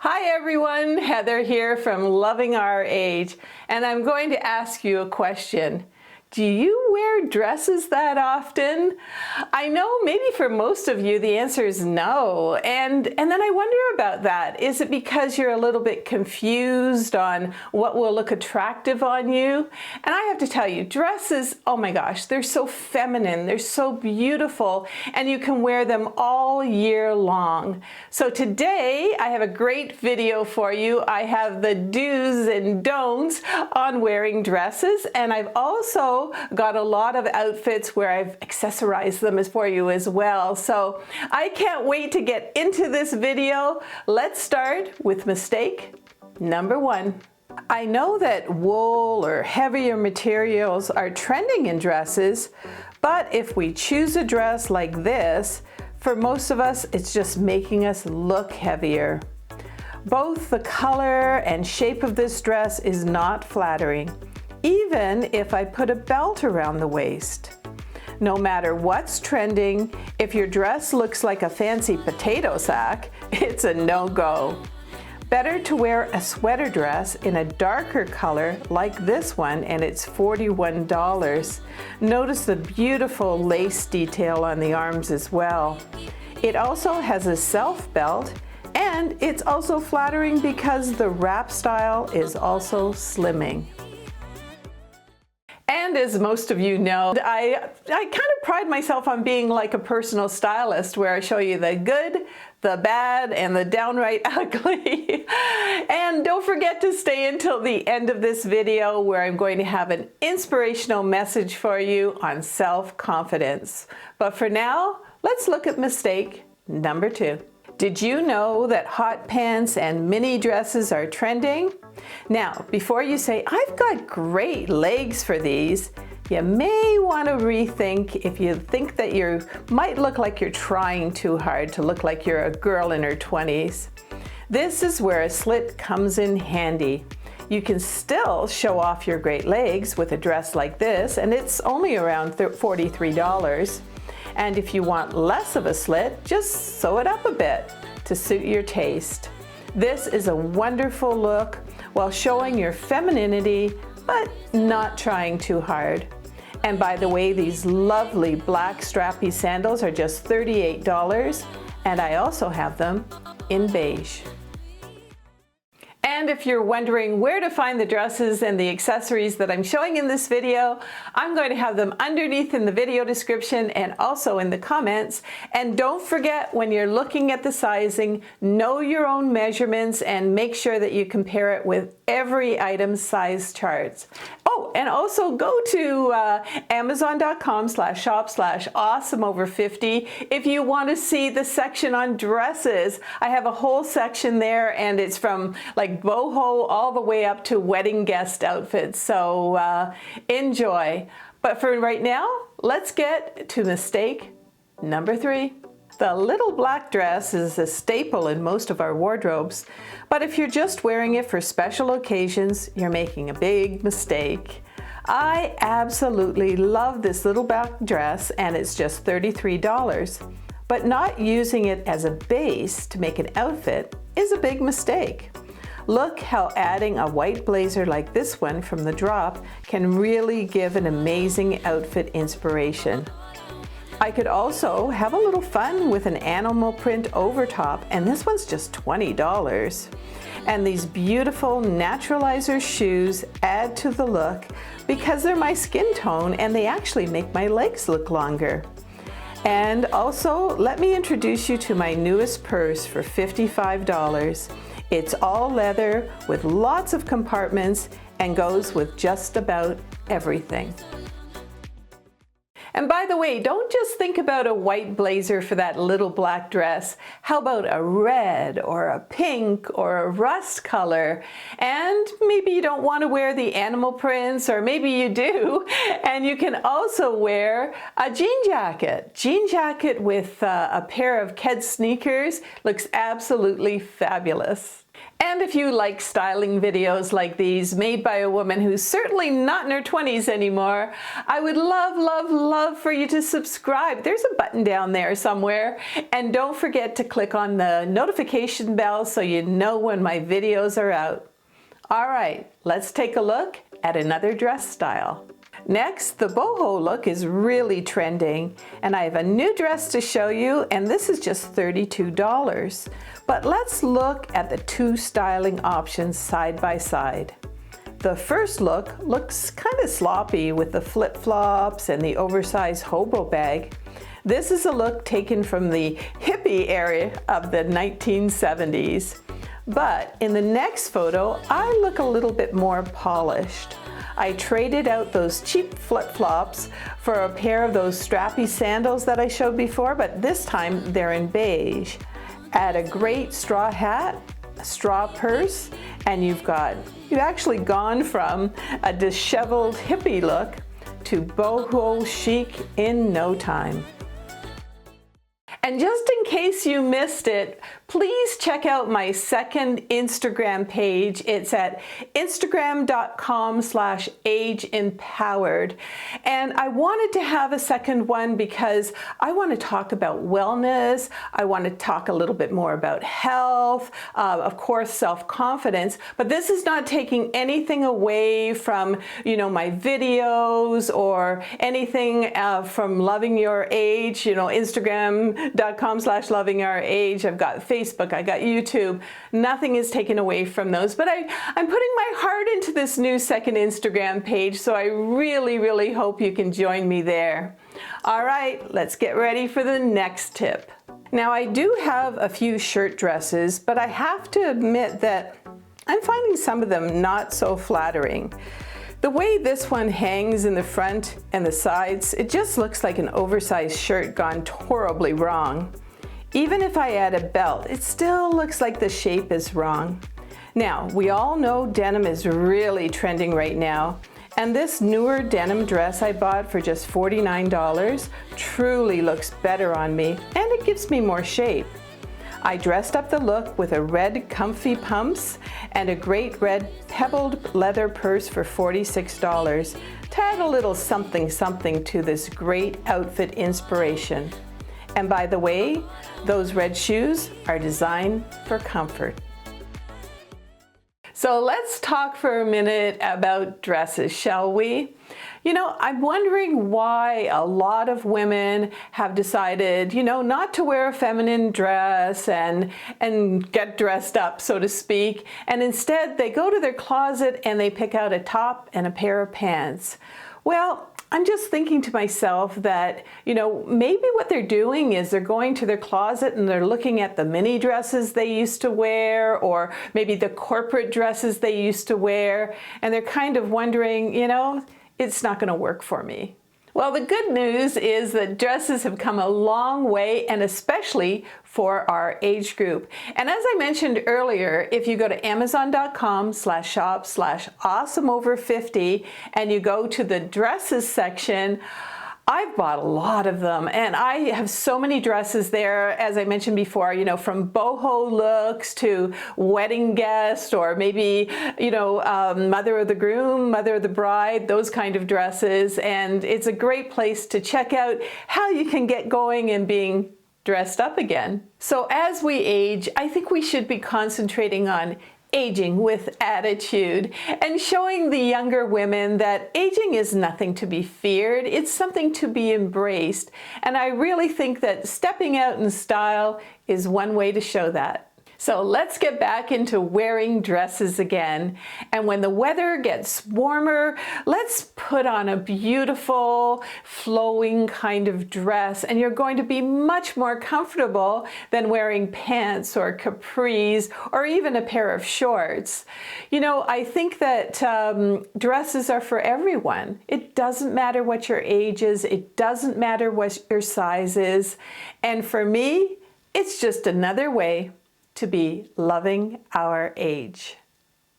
Hi everyone, Heather here from Loving Our Age, and I'm going to ask you a question. Do you wear dresses that often? I know maybe for most of you the answer is no, and then I wonder about that. Is it because you're a little bit confused on what will look attractive on you? And I have to tell you, dresses, oh my gosh, they're so feminine, they're so beautiful, and you can wear them all year long. So today I have a great video for you. I have the do's and don'ts on wearing dresses, and I've also got a lot of outfits where I've accessorized them for you as well. So I can't wait to get into this video. Let's start with mistake number one. I know that wool or heavier materials are trending in dresses, but if we choose a dress like this, for most of us, it's just making us look heavier. Both the color and shape of this dress is not flattering, even if I put a belt around the waist. No matter what's trending, if your dress looks like a fancy potato sack, it's a no-go. Better to wear a sweater dress in a darker color like this one, and it's $41. Notice the beautiful lace detail on the arms as well. It also has a self belt, and it's also flattering because the wrap style is also slimming. And as most of you know, I kind of pride myself on being like a personal stylist where I show you the good, the bad, and the downright ugly. And don't forget to stay until the end of this video where I'm going to have an inspirational message for you on self-confidence. But for now, let's look at mistake number two. Did you know that hot pants and mini dresses are trending? Now, before you say, I've got great legs for these, you may want to rethink if you think that you might look like you're trying too hard to look like you're a girl in her 20s. This is where a slit comes in handy. You can still show off your great legs with a dress like this, and it's only around $43. And if you want less of a slit, just sew it up a bit to suit your taste. This is a wonderful look while showing your femininity, but not trying too hard. And by the way, these lovely black strappy sandals are just $38, and I also have them in beige. And if you're wondering where to find the dresses and the accessories that I'm showing in this video, I'm going to have them underneath in the video description and also in the comments. And don't forget, when you're looking at the sizing, know your own measurements and make sure that you compare it with every item's size charts. Oh, and also go to amazon.com/shop/awesomeover50 if you want to see the section on dresses. I have a whole section there, and it's from like Boho all the way up to wedding guest outfits. So enjoy. But for right now, let's get to mistake number three. The little black dress is a staple in most of our wardrobes, but if you're just wearing it for special occasions, you're making a big mistake. I absolutely love this little black dress, and it's just $33. But not using it as a base to make an outfit is a big mistake. Look how adding a white blazer like this one from the drop can really give an amazing outfit inspiration. I could also have a little fun with an animal print over top, and this one's just $20. And these beautiful naturalizer shoes add to the look because they're my skin tone and they actually make my legs look longer. And also, let me introduce you to my newest purse for $55. It's all leather with lots of compartments and goes with just about everything. And by the way, don't just think about a white blazer for that little black dress. How about a red or a pink or a rust color? And maybe you don't want to wear the animal prints, or maybe you do. And you can also wear a jean jacket. Jean jacket with a pair of Keds sneakers looks absolutely fabulous. And if you like styling videos like these made by a woman who's certainly not in her 20s anymore, I would love, love, love for you to subscribe. There's a button down there somewhere. And don't forget to click on the notification bell so you know when my videos are out. All right, let's take a look at another dress style. Next, the boho look is really trending, and I have a new dress to show you, and this is just $32. But let's look at the two styling options side by side. The first look looks kind of sloppy with the flip-flops and the oversized hobo bag. This is a look taken from the hippie era of the 1970s. But in the next photo, I look a little bit more polished. I traded out those cheap flip-flops for a pair of those strappy sandals that I showed before, but this time they're in beige. Add a great straw hat, a straw purse, and you've actually gone from a disheveled hippie look to boho chic in no time. And just in case you missed it, please check out my second Instagram page. It's at instagram.com/ageempowered. And I wanted to have a second one because I want to talk about wellness. I want to talk a little bit more about health, of course, self-confidence. But this is not taking anything away from, my videos or anything from Loving Your Age, Instagram.com/lovingourage. I've got Facebook, I got YouTube. Nothing is taken away from those, but I'm putting my heart into this new second Instagram page, so I really, really hope you can join me there. All right, let's get ready for the next tip. Now, I do have a few shirt dresses, but I have to admit that I'm finding some of them not so flattering. The way this one hangs in the front and the sides, it just looks like an oversized shirt gone horribly wrong. Even if I add a belt, it still looks like the shape is wrong. Now, we all know denim is really trending right now, and this newer denim dress I bought for just $49 truly looks better on me, and it gives me more shape. I dressed up the look with a red comfy pumps and a great red pebbled leather purse for $46 to add a little something something to this great outfit inspiration. And by the way, those red shoes are designed for comfort. So let's talk for a minute about dresses, shall we? I'm wondering why a lot of women have decided, not to wear a feminine dress and get dressed up, so to speak, and instead they go to their closet and they pick out a top and a pair of pants. Well, I'm just thinking to myself that, maybe what they're doing is they're going to their closet and they're looking at the mini dresses they used to wear, or maybe the corporate dresses they used to wear, and they're kind of wondering, it's not going to work for me. Well, the good news is that dresses have come a long way, and especially for our age group. And as I mentioned earlier, if you go to amazon.com/shop/awesomeover50 and you go to the dresses section, I've bought a lot of them, and I have so many dresses there, as I mentioned before, from boho looks to wedding guest, or maybe, mother of the groom, mother of the bride, those kind of dresses. And it's a great place to check out how you can get going and being dressed up again. So as we age, I think we should be concentrating on aging with attitude and showing the younger women that aging is nothing to be feared. It's something to be embraced. And I really think that stepping out in style is one way to show that. So let's get back into wearing dresses again. And when the weather gets warmer, let's put on a beautiful flowing kind of dress, and you're going to be much more comfortable than wearing pants or capris or even a pair of shorts. I think that dresses are for everyone. It doesn't matter what your age is. It doesn't matter what your size is. And for me, it's just another way to be loving our age.